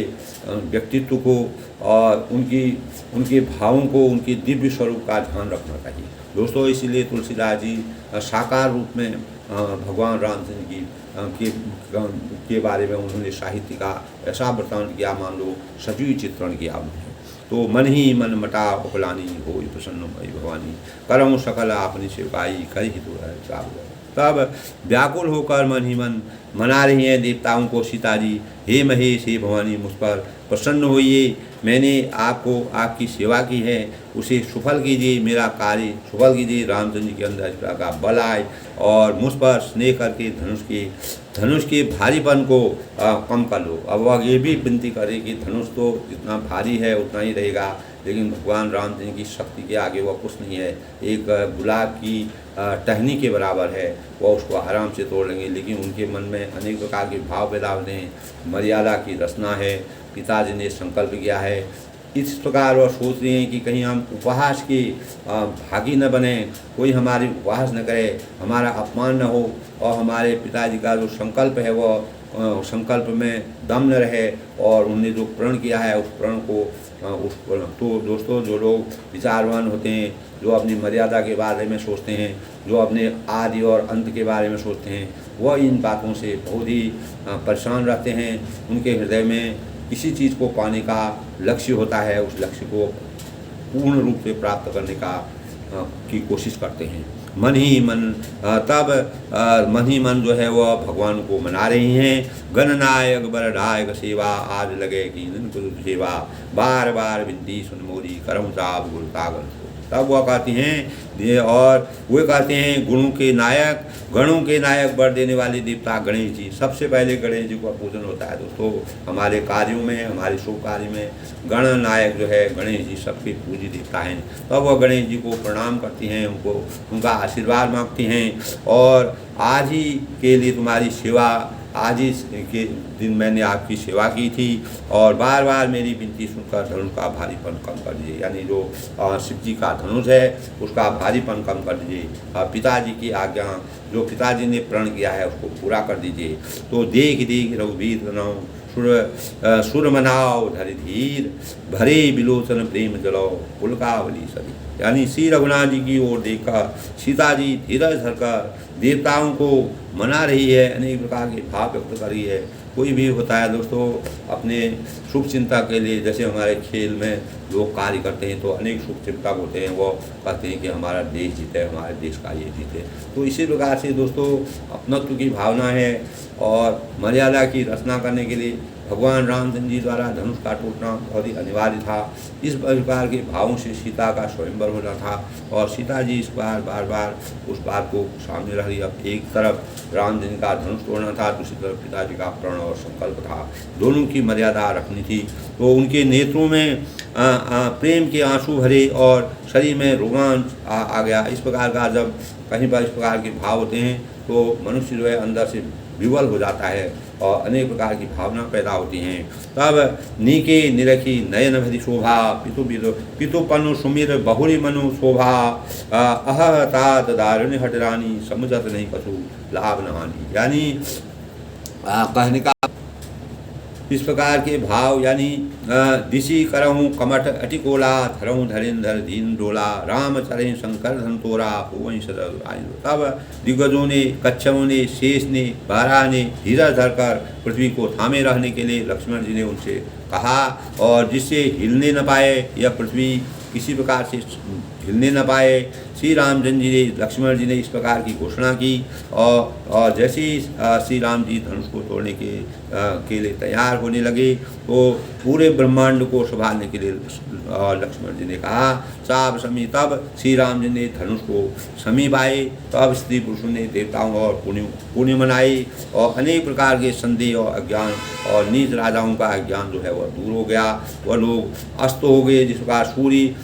व्यक्तित्व को और उनके भावों को, उनके दिव्य स्वरूप का ध्यान रखना चाहिए दोस्तों। इसीलिए तुलसीदास जी साकार रूप में भगवान रामचंद्र जी के बारे में उन्होंने साहित्य का ऐसा वृत्तांत किया, मान लो सजीव चित्रण किया उन्होंने। तो मन ही मन मटा उपलानी हो प्रसन्न मई भवानी, करम सकल आपनी सेवकाई करी तो है चालू। तब व्याकुल होकर मन ही मन मना रही हैं देवताओं को सीता जी, हे महेश, हे भवानी, मुझ पर प्रसन्न होइए, मैंने आपकी सेवा की है, उसे सफल कीजिए, मेरा कार्य सफल कीजिए, रामचंद्र जी के अंदर इस प्रकार का बल आए और मुझ पर स्नेह करके धनुष के भारीपन को कम कर लो। अब वह ये भी विनती करे कि धनुष तो जितना भारी है उतना ही रहेगा, लेकिन भगवान रामचंद्र की शक्ति के आगे वह कुछ नहीं है, एक गुलाब की टहनी के बराबर है, वह उसको आराम से तोड़ लेंगे। लेकिन उनके मन में अनेक प्रकार के भाव पैदा होते हैं, मर्यादा की रचना है, पिताजी ने संकल्प किया है, इस प्रकार वह सोच रहे हैं कि कहीं हम उपहास के भागी न बने, कोई हमारी उपहास न करे, हमारा अपमान न हो और हमारे पिताजी का जो संकल्प है वह संकल्प में दम न रहे और उन्होंने जो प्रण किया है उस प्रण को तो दोस्तों जो लोग विचारवान होते हैं, जो अपनी मर्यादा के बारे में सोचते हैं, जो अपने आदि और अंत के बारे में सोचते हैं, वह इन बातों से बहुत ही परेशान रहते हैं। उनके हृदय में किसी चीज़ को पाने का लक्ष्य होता है, उस लक्ष्य को पूर्ण रूप से प्राप्त करने की कोशिश करते हैं। मन ही मन तब मन ही मन जो है वह भगवान को मना रही हैं। गणनायक बरनायक सेवा आज लगे कि सेवा, बार बार विनती सुन मोरी करम साब गुरु कागल। तब वह कहती हैं और वे कहते हैं गणों के नायक वर देने वाले देवता गणेश जी। सबसे पहले गणेश जी का पूजन होता है दोस्तों हमारे कार्यों में, हमारे शुभ कार्य में। गण नायक जो है गणेश जी सबके पूज्य देवता हैं। तब वह गणेश जी को प्रणाम करती हैं, उनका आशीर्वाद मांगती हैं और आज ही के लिए तुम्हारी सेवा, आज ही के दिन मैंने आपकी सेवा की थी और बार बार मेरी विनती सुनकर धनुष का भारीपन कम कर दीजिए। यानी जो शिव जी का धनुष है उसका भारीपन कम कर दीजिए। पिताजी की आज्ञा, जो पिताजी ने प्रण किया है उसको पूरा कर दीजिए। तो देख देख रघुवीर तनौ सुर मनाओ धरि धीर, भरे बिलोचन प्रेम जलाओ पुलकावली सभी। यानी श्री रघुनाथ जी की ओर देखकर सीता जी धीरज धरकर देवताओं को मना रही है, अनेक प्रकार के भाव व्यक्त कर रही है। कोई भी होता है दोस्तों अपने शुभ चिंता के लिए, जैसे हमारे खेल में लोग कार्य करते हैं तो अनेक शुभ चिंतक होते हैं, वो कहते हैं कि हमारा देश जीते, हमारे देश का ये जीते। तो इसी प्रकार से दोस्तों अपनत्व की भावना है और मर्यादा की रचना करने के लिए भगवान रामचंद्र जी द्वारा धनुष का टूटना बहुत ही अनिवार्य था। इस प्रकार के भावों से सीता का स्वयंवर होना था और सीता जी इस बार बार बार उस बात को सामने रख रही। अब एक तरफ राम जी का धनुष तोड़ना था, दूसरी तरफ पिताजी का प्रण और संकल्प था, दोनों की मर्यादा रखनी थी। तो उनके नेत्रों में प्रेम के आंसू भरे और शरीर में रोमांच आ गया। इस प्रकार का जब कहीं पर इस प्रकार के भाव होते हैं तो मनुष्य जो है अंदर से विवल हो जाता है और अनेक प्रकार की भावना पैदा होती हैं। तब नीके निरखी नयन भरी शोभा, पितु पनु सुमिर बहुरी मनु शोभा, अह तात दारुण्य हटरानी समुझत नहीं कछु लाभ नहानी। यानी कहने का इस प्रकार के भाव, यानी दिशी करहूँ कमठ अटिकोला, धरहूँ धरेंद्र दीन डोला, राम चरें शंकर धन तोरा हुवई सदर आयु। तब दिग्गजों ने, कच्छपों ने, शेष ने, बारह ने धीरज धरकर पृथ्वी को थामे रहने के लिए लक्ष्मण जी ने उनसे कहा और जिससे हिलने न पाए यह पृथ्वी, किसी प्रकार से हिलने न पाए। श्री रामचंद्र जी ने, लक्ष्मण जी ने इस प्रकार की घोषणा की और जैसे ही श्री राम जी धनुष को तोड़ने के लिए तैयार होने लगे तो पूरे ब्रह्मांड को संभालने के लिए लक्ष्मण जी ने कहा साब समी। तब श्री राम जी ने धनुष को समीप आए। तब स्त्री पुरुषों ने देवताओं और पुण्य मनाई और अनेक प्रकार के संदेह और अज्ञान और नीच राजाओं का अज्ञान जो है वह दूर हो गया। वह लोग अस्त हो गए। जिस प्रकार सूर्य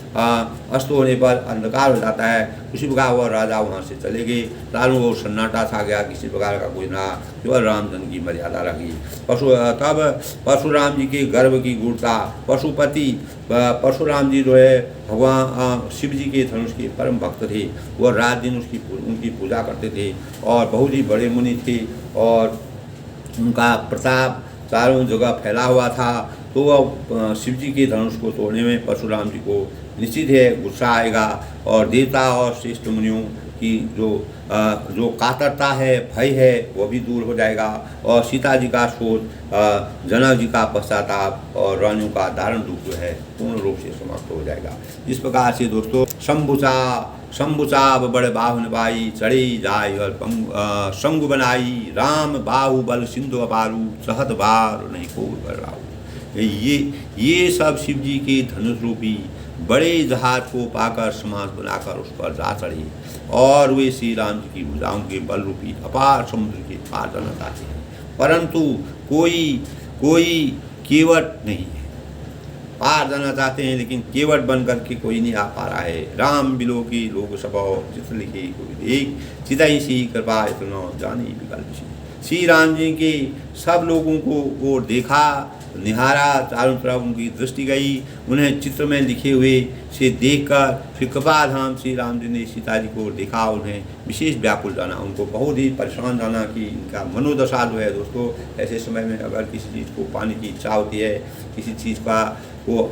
अस्त होने पर अंधकार हो जाता है उसी प्रकार वह राजा वहाँ से चले गए। चारों ओर सन्नाटा छा गया, किसी प्रकार का कोई ना, केवल रामचंद्र की मर्यादा रही। तब परशुराम जी के गर्भ की गूढ़ता, पशुपति परशुराम जी जो है भगवान शिव जी के धनुष के परम भक्त थे। वह रात दिन उनकी पूजा करते थे और बहुत ही बड़े मुनि थे और उनका प्रताप चारों जगह फैला हुआ था। तो वह शिव जी के धनुष को तोड़ने में परशुराम जी को निश्चित है गुस्सा आएगा और देवता और श्रेष्ठ मुनियों की जो कातरता है, भय है, वह भी दूर हो जाएगा और सीता जी का शोध, जनक जी का पश्चाताप और रानियों का दारुण दुख जो है पूर्ण रूप से समाप्त हो जाएगा। इस प्रकार से दोस्तों शंभुचा बड़ बाहुन बाई, चढ़ी जाय और शंगु बनाई, राम बाहु बल सिंधु अपारू, सहत बार नहीं को बर्राऊ। ये सब शिव जी के धनुष रूपी बड़े जहाज को पाकर समाज बनाकर उस पर जा चढ़े और वे श्री राम जी की भुजाओं के बल रूपी अपार समुद्र के पार जाना चाहते हैं, परंतु कोई केवट नहीं है। पार जाना चाहते हैं लेकिन केवट बन करके कोई नहीं आ पा रहा है। राम बिलो की लोग सबौ चित्र लिखे कोई देख, चितई सी कृपा इतना जानी विकल्प। श्री राम जी के सब लोगों को वो देखा, निहारा, चारों तरफ उनकी दृष्टि गई, उन्हें चित्र में लिखे हुए से देखकर फिर कृपाधाम श्री राम जी ने सीता जी को देखा, उन्हें विशेष व्याकुल जाना, उनको बहुत ही परेशान जाना कि इनका मनोदशा जो है दोस्तों, ऐसे समय में अगर किसी चीज़ को पाने की इच्छा होती है, किसी चीज़ का वो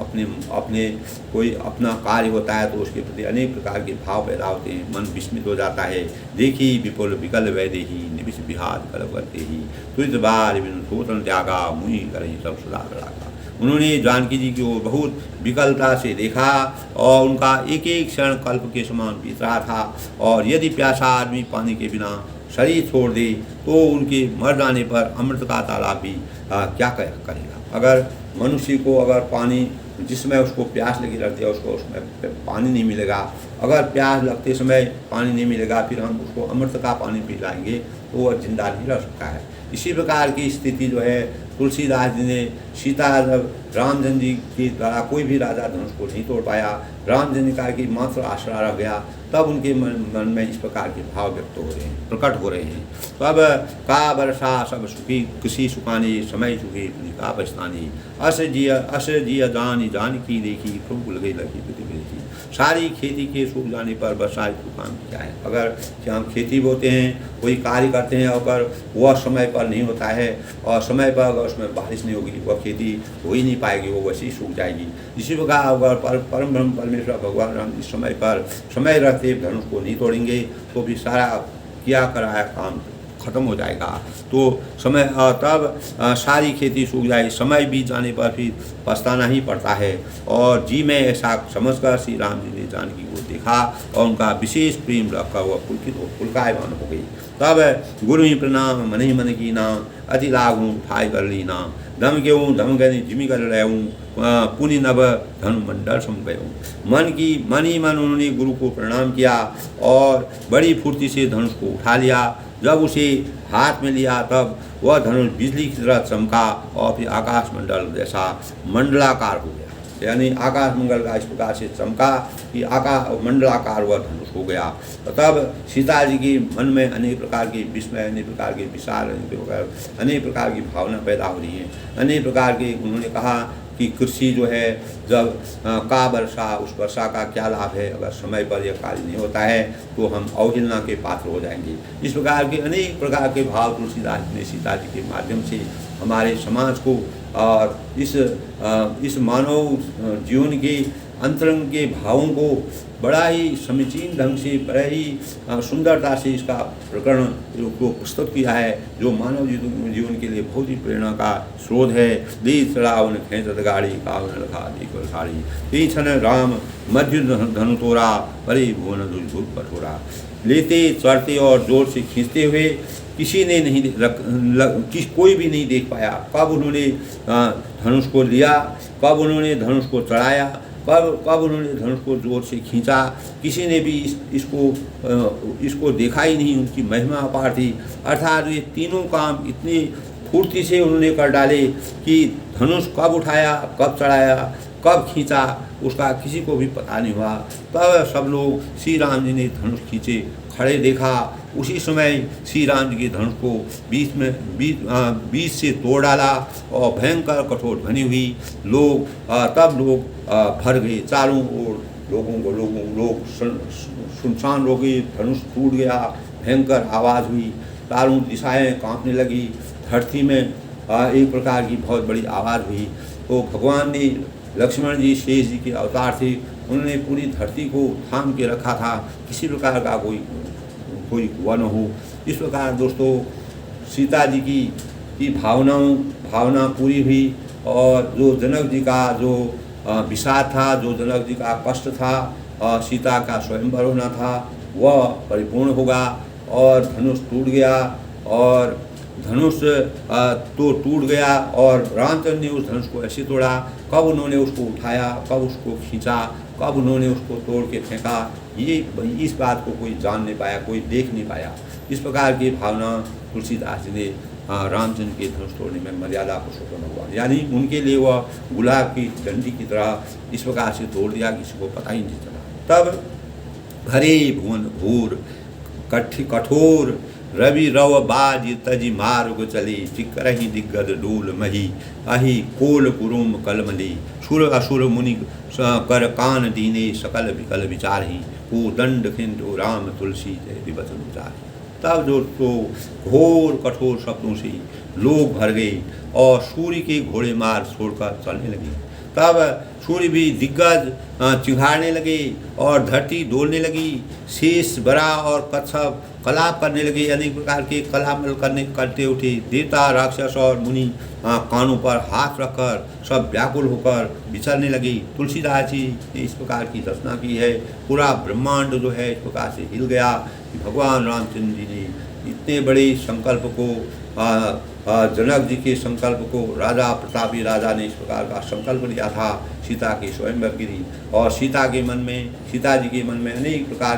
अपने कोई अपना कार्य होता है तो उसके प्रति अनेक प्रकार के भाव पैदा होते हैं, मन विस्मित हो जाता है। देखी विपुल विकल वैदेही निविष विहार कल करते ही तुझ बार बिन सोतन त्यागा मुहि करें सब सुधार लगा। उन्होंने जानकी जी को बहुत विकलता से देखा और उनका एक एक क्षण कल्प के समान बीत रहा था। और यदि प्यासा आदमी पानी के बिना शरीर छोड़ दे तो उनके मर जाने पर अमृत का तालाब भी क्या करेगा। अगर मनुष्य को अगर पानी जिस समय उसको प्यास लगी रहती है उसको उसमें पानी नहीं मिलेगा, अगर प्यास लगते समय पानी नहीं मिलेगा फिर हम उसको अमृत का पानी पिलाएंगे तो वह जिंदा नहीं रह सकता है। इसी प्रकार की स्थिति जो है तुलसीदास जी ने सीता जब रामचंद्र जी के द्वारा कोई भी राजा धनुष को नहीं तोड़ पाया, रामचंद्र का की मात्र आसरा रह गया, तब उनके मन में इस प्रकार के भाव व्यक्त हो रहे हैं, प्रकट हो रहे हैं। तब का वर्षा सब सुखी किसी सुखानी समय सुखी का बचतानी अस जिया जान की देखी खूब भूल गई लगी देखी। सारी खेती के सूख जाने पर बरसात को काम क्या है। अगर हम खेती बोते हैं कोई कार्य करते हैं अगर वह समय पर नहीं होता है और समय पर अगर उसमें बारिश नहीं होगी वह खेती हो ही नहीं पाएगी, वो वैसी सूख जाएगी। इसी प्रकार अगर परम ब्रह्म परमेश्वर भगवान राम इस समय पर समय रहते धनुष को नहीं तोड़ेंगे तो भी सारा किया कराया काम खत्म हो जाएगा। तो समय तब सारी खेती सूख जाए, समय बीत जाने पर फिर पछताना ही पड़ता है। और जी में ऐसा समझकर श्री राम जी ने जानकी को देखा और उनका विशेष प्रेम रखकर वह पुलकित हो पुलकायमान हो गई। तब गुरु ही प्रणाम मन ही मन की नाम अति लागू उठाई कर ली नाम दम गेहूँ धम गए जिमी कर रहूँ पुनि नभ धनु मंडल सम गयूँ। मन ही मन उन्होंने गुरु को प्रणाम किया और बड़ी फुर्ती से धनुष को उठा लिया। जब उसे हाथ में लिया तब वह धनुष बिजली की तरह चमका और फिर आकाश मंडल जैसा मंडलाकार हो गया, यानी आकाश मंडल का इस प्रकार से चमका कि आकाश मंडलाकार वह धनुष हो गया। तो तब सीता जी की मन में अनेक प्रकार की विस्मय, अनेक प्रकार के विचार, अनेक प्रकार की भावना पैदा हो रही है। अनेक प्रकार के उन्होंने कहा कि कृषि जो है जब का वर्षा उस वर्षा का क्या लाभ है, अगर समय पर यह कार्य नहीं होता है तो हम अवहेलना के पात्र हो जाएंगे। इस प्रकार के अनेक प्रकार के भाव तुलसीदास ने सीता जी के माध्यम से हमारे समाज को और इस मानव जीवन के अंतरंग के भावों को बड़ा ही समीचीन ढंग से बड़ा ही सुंदरता से इसका प्रकरण को प्रस्तुत किया है, जो मानव जीवन के लिए बहुत ही प्रेरणा का स्रोत है। दी चढ़ावन खेचत गाड़ी कावन लखा दी साड़ी दी छन राम मध्य धनु तोरा परे भुवन दुर्भुत कठोरा। लेते चढ़ते और जोर से खींचते हुए किसी ने नहीं कोई भी नहीं देख पाया कब उन्होंने धनुष को लिया, कब उन्होंने धनुष को चढ़ाया, कब उन्होंने धनुष को जोर से खींचा। किसी ने भी इसको देखा ही नहीं। उनकी महिमा अपार थी। अर्थात ये तीनों काम इतनी फुर्ती से उन्होंने कर डाले कि धनुष कब उठाया, कब चढ़ाया, कब खींचा उसका किसी को भी पता नहीं हुआ। तब सब लोग श्री राम जी ने धनुष खींचे खड़े देखा। उसी समय श्री राम जी के धनुष को बीच से तोड़ डाला और भयंकर कठोर ध्वनि हुई। तब लोग भर गए चारों ओर, लोग सुनसान हो गए। धनुष टूट गया, भयंकर आवाज़ हुई, चारों दिशाएं कांपने लगी। धरती में एक प्रकार की बहुत बड़ी आवाज़ हुई। तो भगवान ने लक्ष्मण जी शेष जी के अवतार थे, उन्होंने पूरी धरती को थाम के रखा था, किसी प्रकार का कोई हुआ न हो। इस प्रकार दोस्तों सीता जी की भावना पूरी हुई और जो जनक जी का जो विषाद था, जो जनक जी का कष्ट था, सीता का स्वयंवर होना था, वह परिपूर्ण होगा। और धनुष टूट गया और धनुष तो टूट गया और रामचंद्र ने उस धनुष को ऐसे तोड़ा। कब उन्होंने उसको उठाया, कब उसको खींचा, कब उन्होंने उसको तोड़ के फेंका, ये इस बात को कोई जान नहीं पाया, कोई देख नहीं पाया। इस प्रकार की भावना तुलसीदास जी ने रामचंद्र के धनुष तोड़ने में मर्यादा पुरुषोत्तम हुआ, यानी उनके लिए वह गुलाब की डंडी की तरह इस प्रकार से तोड़ दिया, किसी को पता ही नहीं चला। तब हरे भुवन घोर कठोर रवि रव बाज तजी मार्ग चली चिकरही दिग्गज डोल मही अहि कोल कुरुम कलमली सुर असुर मुनि कर कान दीने सकल विकल विचारही को दंड खिंडो राम तुलसी जय विवचन उचारही। तब जो तो घोर कठोर शब्दों से लोग भर गए और सूर्य के घोड़े मार छोड़कर चलने लगे। तब सूर्य भी दिग्गज चिंघाड़ने लगे और धरती डोलने लगी। शेष बरा और कच्छप कलाप करने लगे, अनेक प्रकार के कलामल करते उठे। देवता, राक्षस और मुनि कानों पर हाथ रखकर सब व्याकुल होकर विचरने लगे। तुलसीदास जी ने इस प्रकार की रचना की है। पूरा ब्रह्मांड जो है इस प्रकार से हिल गया कि भगवान रामचंद्र जी ने इतने बड़े संकल्प को जनक जी के संकल्प को राजा प्रतापी राजा ने इस प्रकार का संकल्प लिया था सीता के स्वयंवर के लिए। और सीता जी के मन में अनेक प्रकार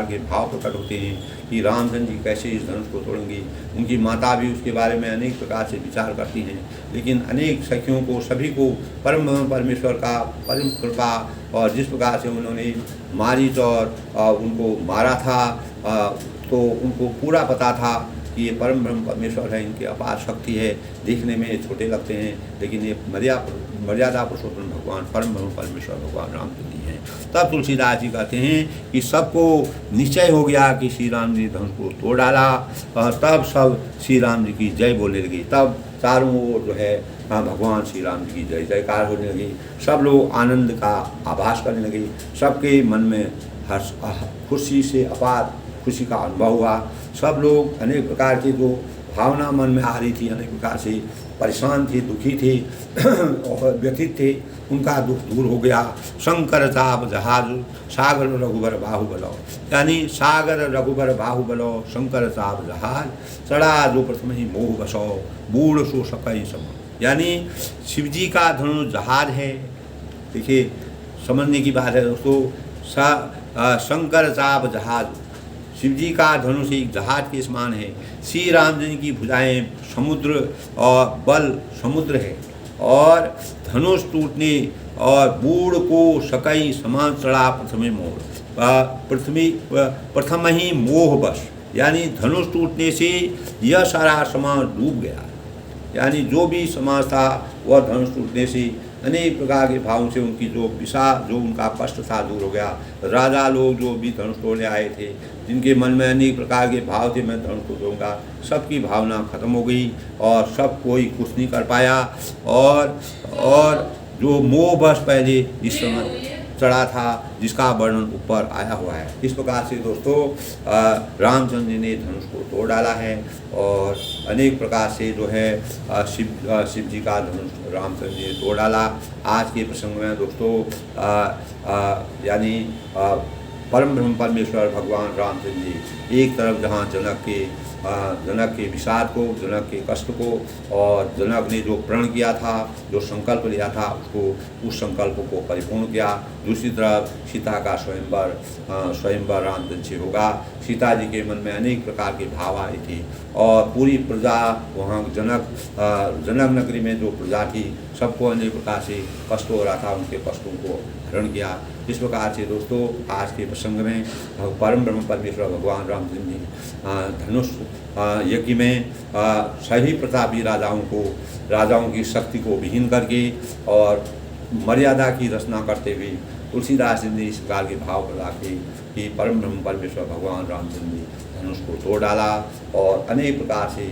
के भाव प्रकट होते हैं कि रामचंद्र जी कैसे इस धनुष को तोड़ेंगे। उनकी माता भी उसके बारे में अनेक प्रकार से विचार करती हैं, लेकिन अनेक सखियों को सभी को परम परमेश्वर का परम कृपा और जिस प्रकार से उन्होंने मारिच और उनको मारा था तो उनको पूरा पता था कि ये परम ब्रह्म परमेश्वर है, इनकी अपार शक्ति है। देखने में ये छोटे लगते हैं, लेकिन ये मर्यादा पुरुषोत्तम भगवान परम ब्रह्म परमेश्वर भगवान रामचंद्र जी हैं। तब तुलसीदास जी कहते हैं कि सबको निश्चय हो गया कि श्री राम जी धनुष को तोड़ डाला, और तब सब श्री राम जी की जय बोलने लगी। तब चारों ओर जो है भगवान श्री राम जी की जय जयकार होने लगी। सब लोग आनंद का आभास करने लगे। सबके मन में हर्ष खुशी से अपार खुशी का अनुभव हुआ। सब लोग अनेक प्रकार की जो भावना मन में आ रही थी, अनेक प्रकार से परेशान थे, दुखी थे और व्यथित थे, उनका दुख दूर हो गया। शंकर चाप जहाज सागर रघुबर बाहुबलो, यानी सागर रघुबर बाहुबलो शंकर चाप जहाज चढ़ा जो प्रथम ही मोह बसो बूढ़ सो सकई सम, यानी शिवजी का धनुष जहाज है। देखिए समझने की बात है दोस्तों। शंकर चाप जहाज, शिवजी का धनुष एक जहाज के समान है। श्री रामचंद्र की भुजाएं समुद्र और बल समुद्र है, और धनुष टूटने और बूढ़ को सकई समान चढ़ा प्रथम ही मोह बस, यानी धनुष टूटने से यह सारा समाज डूब गया। यानी जो भी समाज था वह धनुष टूटने से अनेक प्रकार के भावों से उनकी जो उनका कष्ट था दूर हो गया। राजा लोग जो भी धनुष तोड़ने आए थे, जिनके मन में अनेक प्रकार के भाव थे मैं धनुष को तोड़ूंगा, सबकी भावना खत्म हो गई और सब कोई कुछ नहीं कर पाया। और जो मोह बस पहले इस समय चढ़ा था, जिसका वर्णन ऊपर आया हुआ है। इस प्रकार से दोस्तों रामचंद्र जी ने धनुष को तोड़ डाला है, और अनेक प्रकार से जो है शिव जी का धनुष रामचंद्र जी ने तोड़ डाला। आज के प्रसंग में दोस्तों यानी परम ब्रह्म परमेश्वर भगवान रामचंद्र जी एक तरफ जहाँ जनक के विषाद को, जनक के कष्ट को, और जनक ने जो प्रण किया था, जो संकल्प लिया था, उस संकल्प को परिपूर्ण किया। दूसरी तरफ सीता का स्वयंवर रामचंद्र से होगा। सीता जी के मन में अनेक प्रकार के भाव आए थे, और पूरी प्रजा वहाँ जनक नगरी में जो प्रजा थी सबको अनेक प्रकार से कष्ट हो रहा था, उनके कष्टों को हरण किया। इस प्रकार से दोस्तों आज के प्रसंग में परम ब्रह्म परमेश्वर भगवान रामचंद्र जी धनुष यज्ञ में सभी प्रतापी राजाओं की शक्ति को विहीन करके और मर्यादा की रचना करते हुए तुलसीदास जी ने इस प्रकार के भाव बता के कि परम ब्रह्म परमेश्वर भगवान रामचंद्र जी धनुष को तोड़ डाला, और अनेक प्रकार से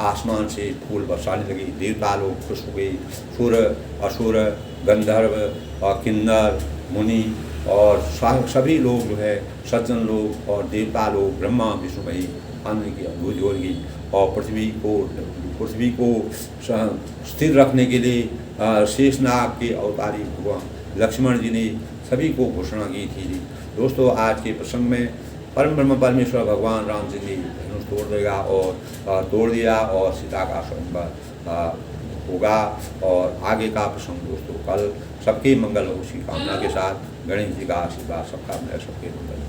आसमान से फूल बरसाने लगे। देवता लोग खुश हो गए, सुर असुर गंधर्व और किन्नर मुनि और सभी लोग जो है सज्जन लोग और देवता लोग ब्रह्मा विष्णु मही अन्य की अनुभूति हो गई। और पृथ्वी को स्थिर रखने के लिए शेषनाग के अवतारी भगवान लक्ष्मण जी ने सभी को घोषणा की थी। दोस्तों आज के प्रसंग में परम ब्रह्म परमेश्वर भगवान रामचंद्र जी धनुष तोड़ दिया और सीता का स्वयंवर होगा। और आगे का प्रसंग दोस्तों कल। सबके मंगल हो उसी कामना के साथ गणेश जी का आशीर्वाद सबका सबके मंगल हो।